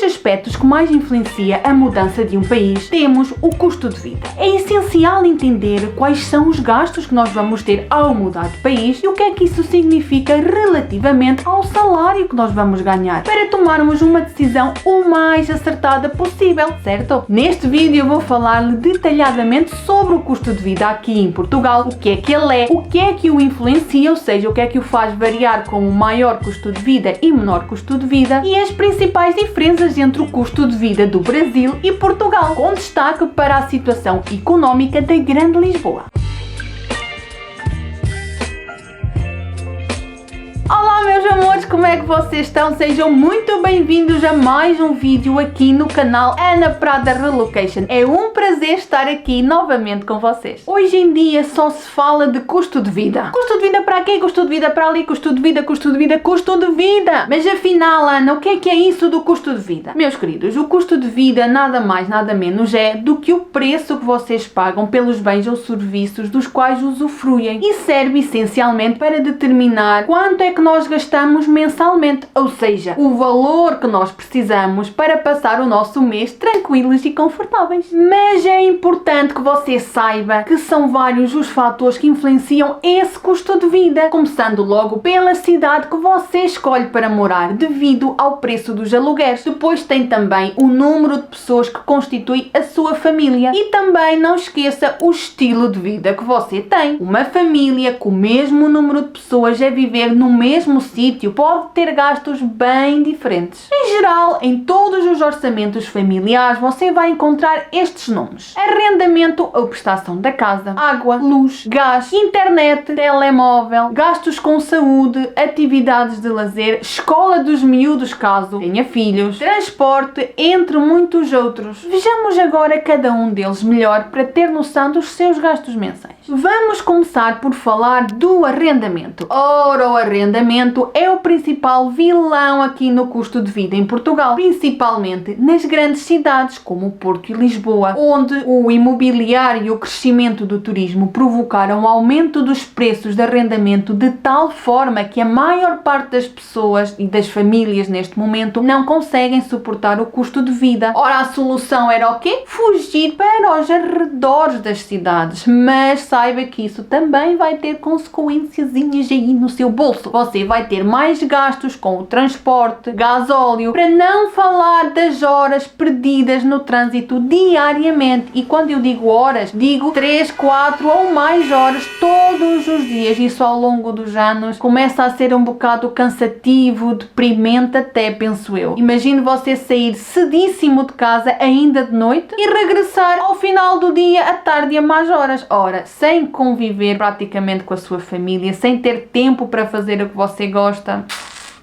Nos aspectos que mais influencia a mudança de um país, temos o custo de vida. É essencial entender quais são os gastos que nós vamos ter ao mudar de país e o que é que isso significa relativamente ao salário que nós vamos ganhar, para tomarmos uma decisão o mais acertada possível, certo? Neste vídeo eu vou falar-lhe detalhadamente sobre o custo de vida aqui em Portugal, o que é que ele é, o que é que o influencia, ou seja, o que é que o faz variar com o maior custo de vida e menor custo de vida, e as principais diferenças entre o custo de vida do Brasil e Portugal, com destaque para a situação económica da Grande Lisboa. Olá meus amores, como é que vocês estão? Sejam muito bem-vindos a mais um vídeo aqui no canal Ana Prada Relocation. É um prazer estar aqui novamente com vocês. Hoje em dia só se fala de custo de vida. Custo de vida para aqui, custo de vida para ali, custo de vida, custo de vida, custo de vida. Mas afinal, Ana, o que é isso do custo de vida? Meus queridos, o custo de vida nada mais, nada menos é do que o preço que vocês pagam pelos bens ou serviços dos quais usufruem, e serve essencialmente para determinar quanto é que nós gastamos mensalmente, ou seja, o valor que nós precisamos para passar o nosso mês tranquilos e confortáveis. Mas é importante que você saiba que são vários os fatores que influenciam esse custo de vida, começando logo pela cidade que você escolhe para morar devido ao preço dos alugueres. Depois tem também o número de pessoas que constitui a sua família, e também não esqueça o estilo de vida que você tem. Uma família com o mesmo número de pessoas a viver no mesmo sítio pode ter gastos bem diferentes. Em geral, em todos os orçamentos familiares você vai encontrar estes nomes: arrendamento ou prestação da casa, água, luz, gás, internet, telemóvel, gastos com saúde, atividades de lazer, escola dos miúdos caso tenha filhos, transporte, entre muitos outros. Vejamos agora cada um deles melhor para ter noção dos seus gastos mensais. Vamos começar por falar do arrendamento. Ora, o arrendamento é o principal vilão aqui no custo de vida em Portugal, principalmente nas grandes cidades como Porto e Lisboa, onde o imobiliário e o crescimento do turismo provocaram o aumento dos preços de arrendamento de tal forma que a maior parte das pessoas e das famílias neste momento não conseguem suportar o custo de vida. Ora, a solução era o quê? Fugir para os arredores das cidades, mas saiba que isso também vai ter consequências aí no seu bolso. Você vai ter mais gastos com o transporte, gasóleo, para não falar das horas perdidas no trânsito diariamente. E quando eu digo horas, digo 3, 4 ou mais horas todos os dias. Isso ao longo dos anos começa a ser um bocado cansativo, deprimente até, penso eu. Imagine você sair cedíssimo de casa ainda de noite e regressar ao final do dia, à tarde, a mais horas. Ora, sem conviver praticamente com a sua família, sem ter tempo para fazer o que você gosta,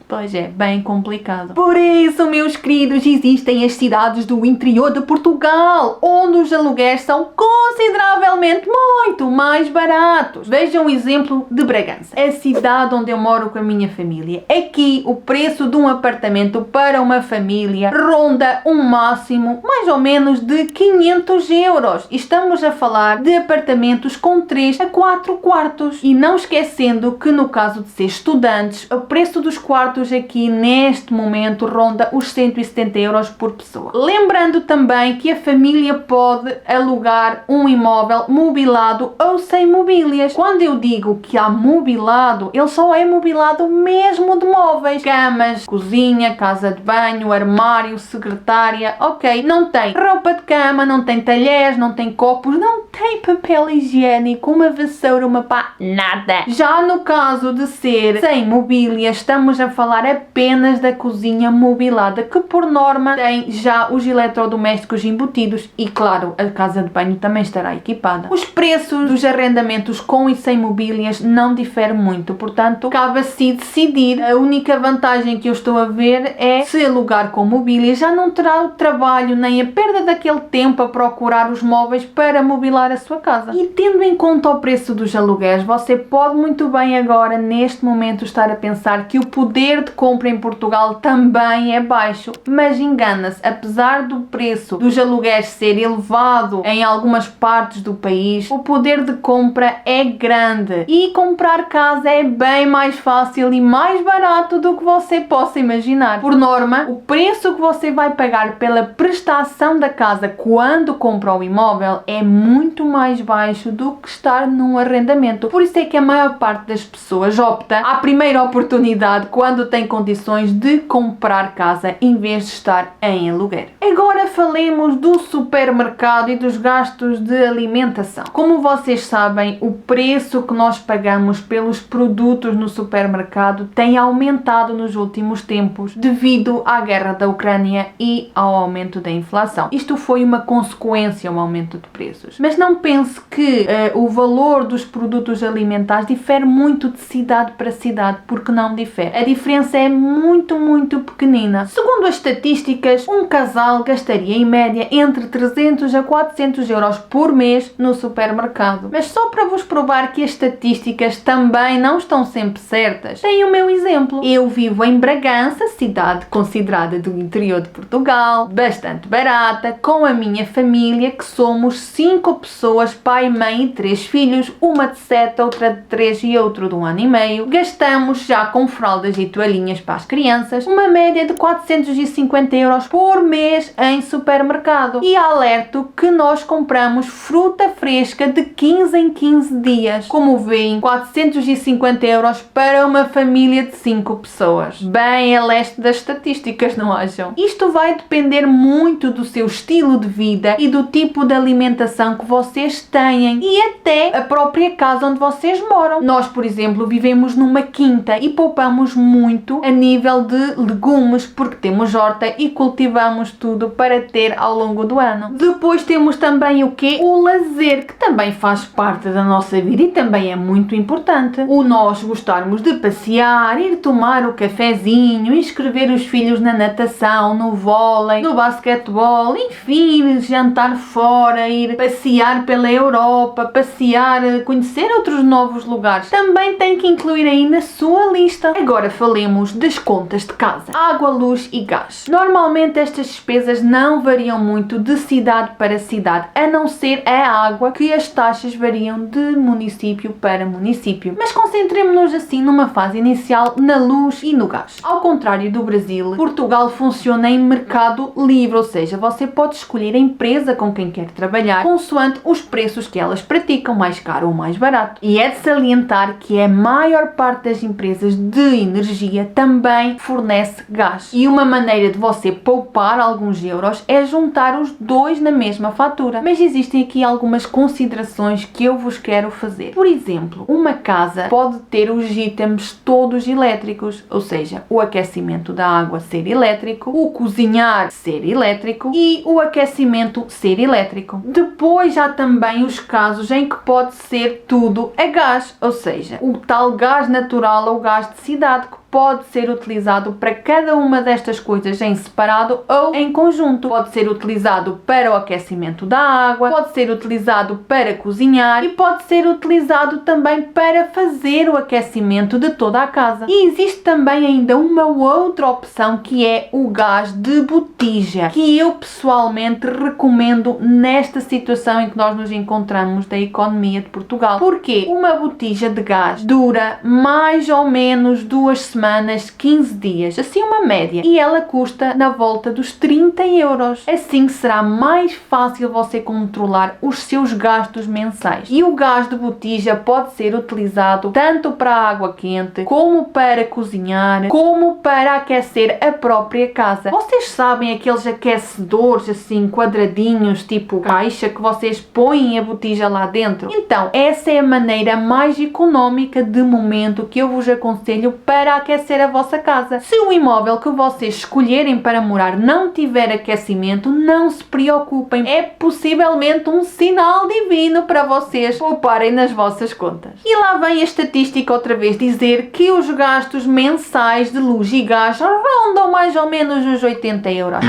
pois é, bem complicado. Por isso, meus queridos, existem as cidades do interior de Portugal, onde os aluguéis são consideravelmente muito mais baratos. Vejam o exemplo de Bragança, a cidade onde eu moro com a minha família. Aqui, o preço de um apartamento para uma família ronda um máximo mais ou menos de 500 euros. Estamos a falar de apartamentos com 3 a 4 quartos. E não esquecendo que no caso de ser estudantes, o preço dos quartos aqui neste momento ronda os 170 euros por pessoa. Lembrando também que a família pode alugar um imóvel mobilado ou sem mobílias. Quando eu digo que há mobilado, ele só é mobilado mesmo de móveis, camas, cozinha, casa de banho, armário, secretária, ok. Não tem roupa de cama, não tem talheres, não tem copos, não tem papel higiênico, uma vassoura, uma pá, nada. Já no caso de ser sem mobília, estamos a falar apenas da cozinha mobilada, que por norma tem já os eletrodomésticos embutidos, e claro, a casa de banho também estará equipada. Os preços dos arrendamentos com e sem mobílias não diferem muito, portanto cabe a si decidir. A única vantagem que eu estou a ver é se alugar com mobília, já não terá o trabalho nem a perda daquele tempo a procurar os móveis para mobilar a sua casa. E tendo em conta o preço dos aluguéis, você pode muito bem agora neste momento estar a pensar que o poder poder de compra em Portugal também é baixo, mas engana-se, apesar do preço dos aluguéis ser elevado em algumas partes do país, o poder de compra é grande e comprar casa é bem mais fácil e mais barato do que você possa imaginar. Por norma, o preço que você vai pagar pela prestação da casa quando compra o imóvel é muito mais baixo do que estar num arrendamento. Por isso é que a maior parte das pessoas opta à primeira oportunidade quando tem condições de comprar casa em vez de estar em aluguer. Agora falemos do supermercado e dos gastos de alimentação. Como vocês sabem, o preço que nós pagamos pelos produtos no supermercado tem aumentado nos últimos tempos devido à guerra da Ucrânia e ao aumento da inflação. Isto foi uma consequência ao aumento de preços. Mas não pense que o valor dos produtos alimentares difere muito de cidade para cidade, porque não difere. A diferença é muito pequenina. Segundo as estatísticas, um casal gastaria em média entre 300 a 400 euros por mês no supermercado. Mas só para vos provar que as estatísticas também não estão sempre certas, tenho o meu exemplo. Eu vivo em Bragança, cidade considerada do interior de Portugal, bastante barata, com a minha família, que somos 5 pessoas, pai, mãe e 3 filhos, uma de 7, outra de 3 e outro de 1 ano e meio. Gastamos, já com fraldas e toalhinhas para as crianças, uma média de 450 euros por mês em supermercado. E alerto que nós compramos fruta fresca de 15 em 15 dias. Como veem, 450 euros para uma família de 5 pessoas. Bem a leste das estatísticas, não acham? Isto vai depender muito do seu estilo de vida e do tipo de alimentação que vocês têm e até a própria casa onde vocês moram. Nós, por exemplo, vivemos numa quinta e poupamos muito a nível de legumes porque temos horta e cultivamos tudo para ter ao longo do ano. Depois temos também o quê? O lazer, que também faz parte da nossa vida e também é muito importante. O nós gostarmos de passear, ir tomar o cafezinho, inscrever os filhos na natação, no vôlei, no basquetebol, enfim, ir jantar fora, ir passear pela Europa, passear, conhecer outros novos lugares. Também tem que incluir aí na sua lista. Agora falemos das contas de casa. Água, luz e gás. Normalmente estas despesas não variam muito de cidade para cidade, a não ser a água, que as taxas variam de município para município. Mas concentremos-nos assim numa fase inicial na luz e no gás. Ao contrário do Brasil, Portugal funciona em mercado livre, ou seja, você pode escolher a empresa com quem quer trabalhar consoante os preços que elas praticam, mais caro ou mais barato. E é de salientar que a maior parte das empresas de energia também fornece gás. E uma maneira de você poupar alguns euros é juntar os dois na mesma fatura. Mas existem aqui algumas considerações que eu vos quero fazer. Por exemplo, uma casa pode ter os itens todos elétricos, ou seja, o aquecimento da água ser elétrico, o cozinhar ser elétrico e o aquecimento ser elétrico. Depois há também os casos em que pode ser tudo a gás, ou seja, o tal gás natural ou gás de cidade, que pode ser utilizado para cada uma destas coisas em separado ou em conjunto. Pode ser utilizado para o aquecimento da água, pode ser utilizado para cozinhar e pode ser utilizado também para fazer o aquecimento de toda a casa. E existe também ainda uma outra opção, que é o gás de botija, que eu pessoalmente recomendo nesta situação em que nós nos encontramos da economia de Portugal. Porque uma botija de gás dura mais ou menos 2 semanas, 15 dias, assim uma média, e ela custa na volta dos 30 euros. Assim será mais fácil você controlar os seus gastos mensais. E o gás de botija pode ser utilizado tanto para a água quente, como para cozinhar, como para aquecer a própria casa. Vocês sabem aqueles aquecedores assim quadradinhos, tipo caixa, que vocês põem a botija lá dentro? Então, essa é a maneira mais económica de momento que eu vos aconselho para aquecer a vossa casa. Se o imóvel que vocês escolherem para morar não tiver aquecimento, não se preocupem. É possivelmente um sinal divino para vocês pouparem nas vossas contas. E lá vem a estatística outra vez dizer que os gastos mensais de luz e gás rondam mais ou menos os 80 euros.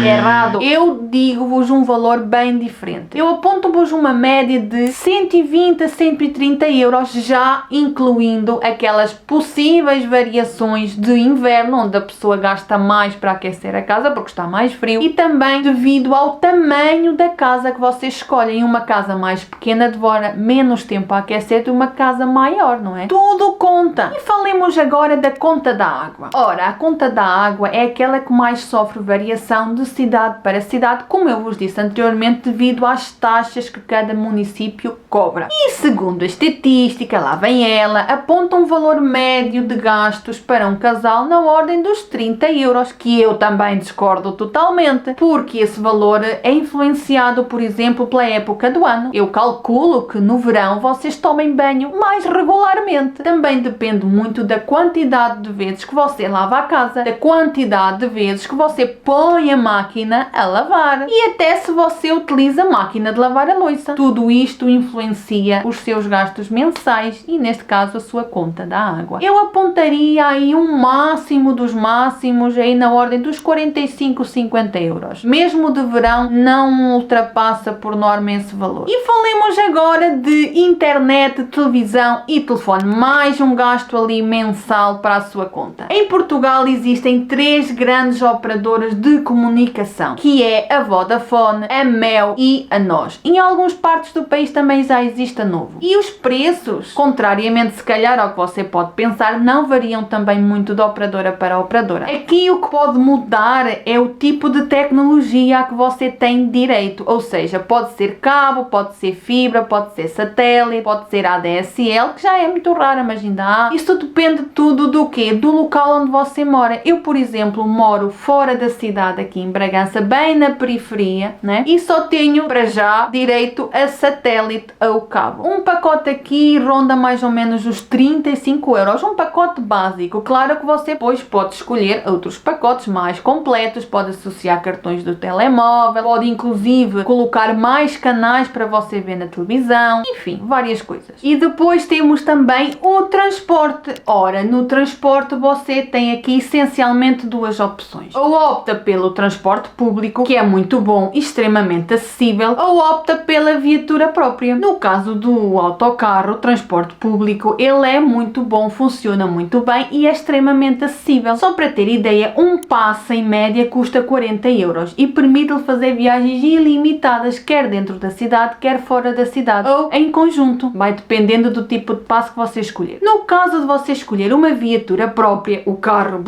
Errado! Eu digo-vos um valor bem diferente. Eu aponto-vos uma média de 120 a 130 euros, já incluindo aquelas possíveis variações estações de inverno, onde a pessoa gasta mais para aquecer a casa porque está mais frio, e também devido ao tamanho da casa que vocês escolhem. Uma casa mais pequena demora menos tempo a aquecer do que uma casa maior, não é? Tudo conta! E falemos agora da conta da água. Ora, a conta da água é aquela que mais sofre variação de cidade para cidade, como eu vos disse anteriormente, devido às taxas que cada município cobra. E segundo a estatística, lá vem ela, aponta um valor médio de gastos para um casal na ordem dos 30 euros, que eu também discordo totalmente, porque esse valor é influenciado, por exemplo, pela época do ano. Eu calculo que no verão vocês tomem banho mais regularmente. Também depende muito da quantidade de vezes que você lava a casa, da quantidade de vezes que você põe a máquina a lavar e até se você utiliza a máquina de lavar a louça. Tudo isto influencia os seus gastos mensais e, neste caso, a sua conta da água. Eu apontaria aí um máximo dos máximos, aí na ordem dos 45, 50 euros. Mesmo de verão, não ultrapassa por norma esse valor. E falemos agora de internet, televisão e telefone. Mais um gasto ali mensal para a sua conta. Em Portugal existem 3 grandes operadoras de comunicação, que é a Vodafone, a Mel e a NOS. Em algumas partes do país também já existe a Novo. E os preços, contrariamente se calhar ao que você pode pensar, não variam também muito de operadora para operadora. Aqui o que pode mudar é o tipo de tecnologia a que você tem direito, ou seja, pode ser cabo, pode ser fibra, pode ser satélite, pode ser ADSL, que já é muito rara, mas ainda há. Isso depende tudo do quê? Do local onde você mora. Eu, por exemplo, moro fora da cidade, aqui em Bragança, bem na periferia, né? E só tenho, para já, direito a satélite ou cabo. Um pacote aqui ronda mais ou menos os 35 euros, um pacote básico. Claro que você depois pode escolher outros pacotes mais completos, pode associar cartões do telemóvel, pode inclusive colocar mais canais para você ver na televisão, enfim, várias coisas. E depois temos também o transporte. Ora, no transporte você tem aqui essencialmente 2 opções. Ou opta pelo transporte público, que é muito bom e extremamente acessível, ou opta pela viatura própria. No caso do autocarro, o transporte público, ele é muito bom, funciona muito bem e é extremamente acessível. Só para ter ideia, um passe em média custa 40 euros e permite-lhe fazer viagens ilimitadas, quer dentro da cidade, quer fora da cidade, ou em conjunto. Vai dependendo do tipo de passe que você escolher. No caso de você escolher uma viatura própria, o carro,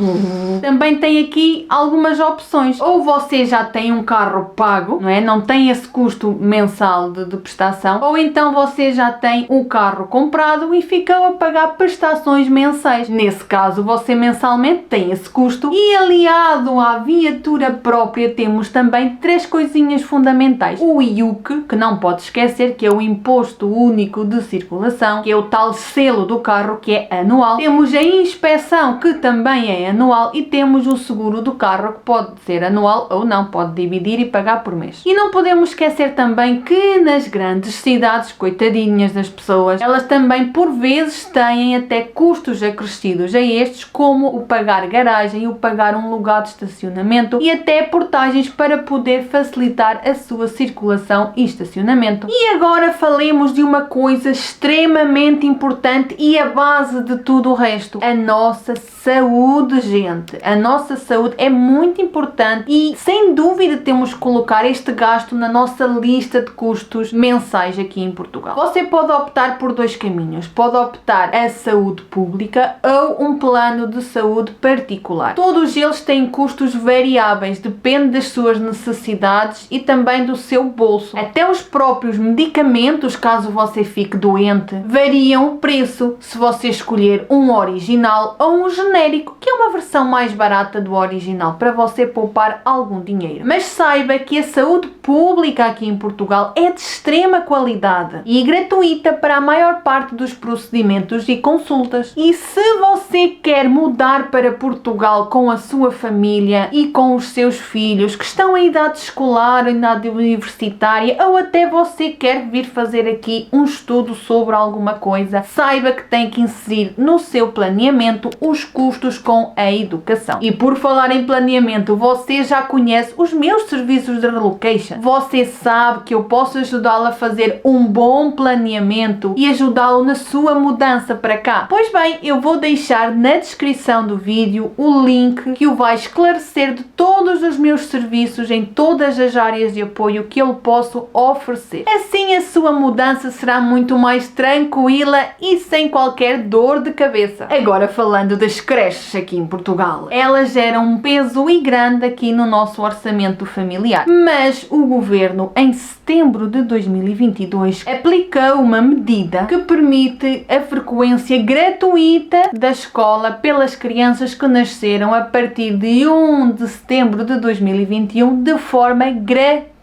também tem aqui algumas opções. Ou você já tem um carro pago, não é? Não tem esse custo mensal de prestação, ou então você já tem o carro comprado e ficou a pagar prestações mensais. Nesse caso, você mensalmente tem esse custo e, aliado à viatura própria, temos também 3 coisinhas fundamentais. O IUC, que não pode esquecer, que é o Imposto Único de Circulação, que é o tal selo do carro, que é anual. Temos a inspeção, que também é anual, e temos o seguro do carro, que pode ser anual ou não, pode dividir e pagar por mês. E não podemos esquecer também que nas grandes cidades, coitadinhas das pessoas, elas também por vezes têm até custos acrescidos a estes, como o pagar garagem, o pagar um lugar de estacionamento e até portagens para poder facilitar a sua circulação e estacionamento. E agora falemos de uma coisa extremamente importante e a base de tudo o resto: a nossa saúde, gente. A nossa saúde é muito importante e sem dúvida temos que colocar este gasto na nossa lista de custos mensais aqui em Portugal. Você pode optar por 2 caminhos. Pode optar a saúde pública ou um plano de saúde particular. Todos eles têm custos variáveis, depende das suas necessidades e também do seu bolso. Até os próprios medicamentos, caso você fique doente, variam o preço se você escolher um original ou um genérico, que é uma versão mais barata do original, para você poupar algum dinheiro. Mas saiba que a saúde pública aqui em Portugal é de extrema qualidade e gratuita para a maior parte dos procedimentos e consultas. E se você quer mudar para Portugal com a sua família e com os seus filhos que estão em idade escolar, em idade universitária, ou até você quer vir fazer aqui um estudo sobre alguma coisa, saiba que tem que inserir no seu planeamento os custos custos com a educação. E por falar em planeamento, você já conhece os meus serviços de relocation. Você sabe que eu posso ajudá-lo a fazer um bom planeamento e ajudá-lo na sua mudança para cá. Pois bem, eu vou deixar na descrição do vídeo o link que o vai esclarecer de todos os meus serviços em todas as áreas de apoio que eu posso oferecer. Assim a sua mudança será muito mais tranquila e sem qualquer dor de cabeça. Agora falando das creches aqui em Portugal, elas geram um peso e grande aqui no nosso orçamento familiar, mas o governo em setembro de 2022 aplicou uma medida que permite a frequência gratuita da escola pelas crianças que nasceram a partir de 1 de setembro de 2021 de forma gratuita.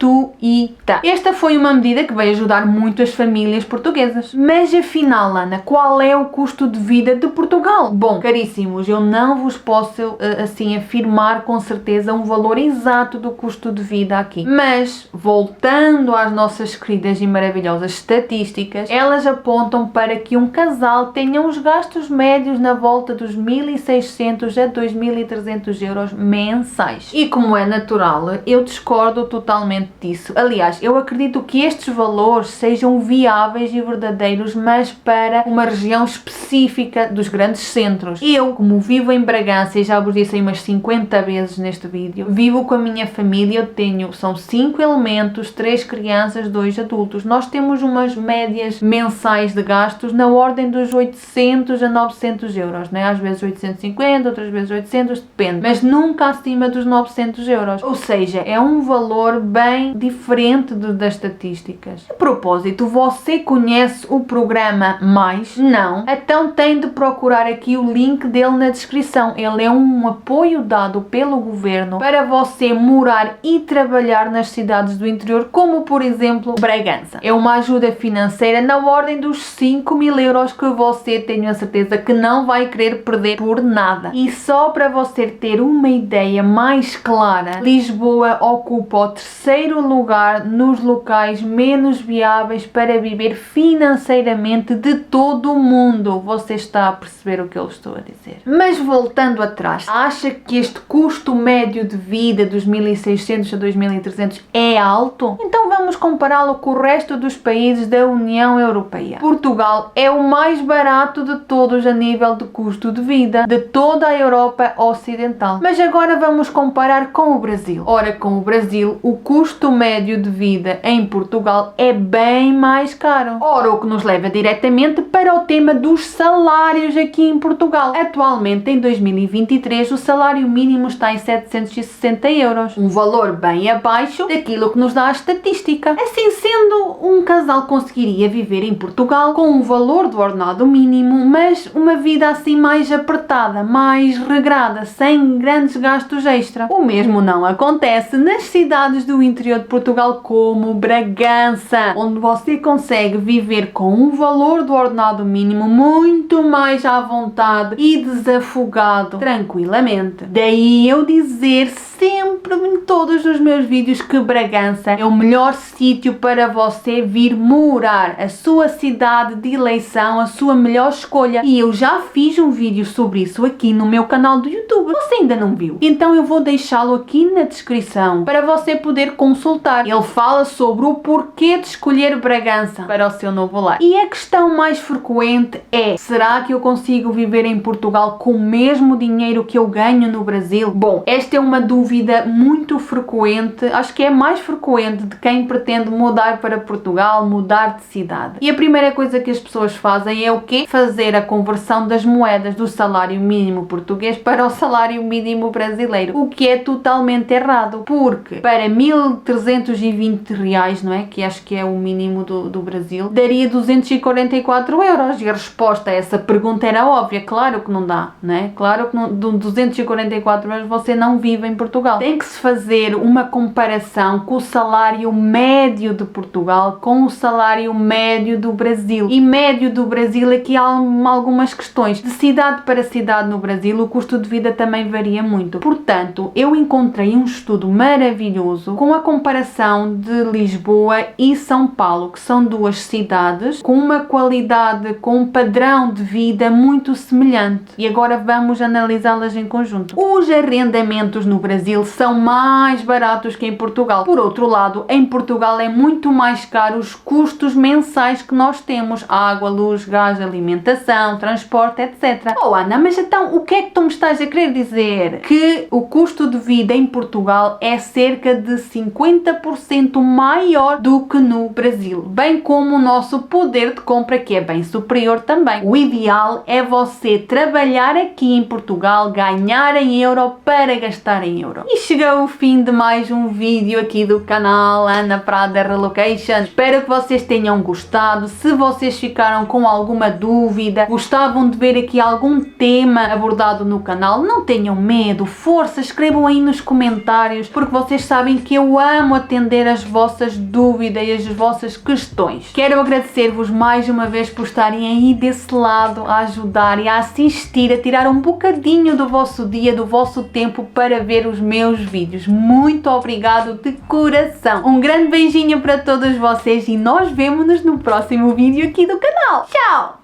Esta foi uma medida que veio ajudar muito as famílias portuguesas. Mas afinal, Ana, qual é o custo de vida de Portugal? Bom, caríssimos, eu não vos posso assim afirmar com certeza um valor exato do custo de vida aqui. Mas, voltando às nossas queridas e maravilhosas estatísticas, elas apontam para que um casal tenha uns gastos médios na volta dos 1.600 a 2.300 euros mensais. E como é natural, eu discordo totalmente disso. Aliás, eu acredito que estes valores sejam viáveis e verdadeiros, mas para uma região específica dos grandes centros. Eu, como vivo em Bragança, e já vos disse aí umas 50 vezes neste vídeo, vivo com a minha família, são 5 elementos, 3 crianças, 2 adultos. Nós temos umas médias mensais de gastos na ordem dos 800 a 900 euros, né? Às vezes 850, outras vezes 800, depende, mas nunca acima dos 900 euros. Ou seja, é um valor bem diferente das estatísticas. A propósito, você conhece o programa Mais? Não? Então tem de procurar aqui o link dele na descrição. Ele é um apoio dado pelo governo para você morar e trabalhar nas cidades do interior, como por exemplo Bragança. É uma ajuda financeira na ordem dos 5.000 euros que você, tenho a certeza que não vai querer perder por nada. E só para você ter uma ideia mais clara, Lisboa ocupa o terceiro lugar nos locais menos viáveis para viver financeiramente de todo o mundo. Você está a perceber o que eu estou a dizer? Mas voltando atrás, acha que este custo médio de vida dos 1.600 a 2.300 é alto? Então vamos compará-lo com o resto dos países da União Europeia. Portugal é o mais barato de todos a nível de custo de vida de toda a Europa Ocidental. Mas agora vamos comparar com o Brasil. Ora, com o Brasil, o custo médio de vida em Portugal é bem mais caro. Ora, o que nos leva diretamente para o tema dos salários aqui em Portugal. Atualmente, em 2023, o salário mínimo está em 760 euros. Um valor bem abaixo daquilo que nos dá a estatística. Assim sendo, um casal conseguiria viver em Portugal com o valor do ordenado mínimo, mas uma vida assim mais apertada, mais regrada, sem grandes gastos extra. O mesmo não acontece nas cidades do interior de Portugal, como Bragança, onde você consegue viver com um valor do ordenado mínimo muito mais à vontade e desafogado, tranquilamente. Daí eu dizer sempre em todos os meus vídeos que Bragança é o melhor sítio para você vir morar, a sua cidade de eleição, a sua melhor escolha. E eu já fiz um vídeo sobre isso aqui no meu canal do YouTube. Você ainda não viu? Então eu vou deixá-lo aqui na descrição para você poder consultar. Ele fala sobre o porquê de escolher Bragança para o seu novo lar. E a questão mais frequente é: será que eu consigo viver em Portugal com o mesmo dinheiro que eu ganho no Brasil? Bom, esta é uma dúvida muito frequente, acho que é mais frequente de quem pretende mudar para Portugal, mudar de cidade. E a primeira coisa que as pessoas fazem é o quê? Fazer a conversão das moedas do salário mínimo português para o salário mínimo brasileiro, o que é totalmente errado, porque para 1.320 reais, não é? Que acho que é o mínimo do Brasil, daria 244 euros. E a resposta a essa pergunta era óbvia: claro que não dá, não é? Claro que não, de 244 euros você não vive em Portugal. Tem que se fazer uma comparação com o salário médio de Portugal com o salário médio do Brasil. E médio do Brasil, aqui há algumas questões. De cidade para cidade no Brasil, o custo de vida também varia muito. Portanto, eu encontrei um estudo maravilhoso com a comparação de Lisboa e São Paulo, que são duas cidades com uma qualidade, com um padrão de vida muito semelhante. E agora vamos analisá-las em conjunto. Os arrendamentos no Brasil são mais baratos que em Portugal. Por outro lado, em Portugal é muito mais caro os custos mensais que nós temos: água, luz, gás, alimentação, transporte, etc. Oh Ana, mas então o que é que tu me estás a querer dizer? Que o custo de vida em Portugal é cerca de 50% maior do que no Brasil, bem como o nosso poder de compra, que é bem superior também. O ideal é você trabalhar aqui em Portugal, ganhar em euro para gastar em euro. E chegou o fim de mais um vídeo aqui do canal Ana Prada Relocation. Espero que vocês tenham gostado. Se vocês ficaram com alguma dúvida, gostavam de ver aqui algum tema abordado no canal, não tenham medo, força, escrevam aí nos comentários, porque vocês sabem que eu amo atender as vossas dúvidas e as vossas questões. Quero agradecer-vos mais uma vez por estarem aí desse lado a ajudar e a assistir, a tirar um bocadinho do vosso dia, do vosso tempo para ver os meus vídeos. Muito obrigado de coração. Um grande beijinho para todos vocês e nós vemo-nos no próximo vídeo aqui do canal. Tchau!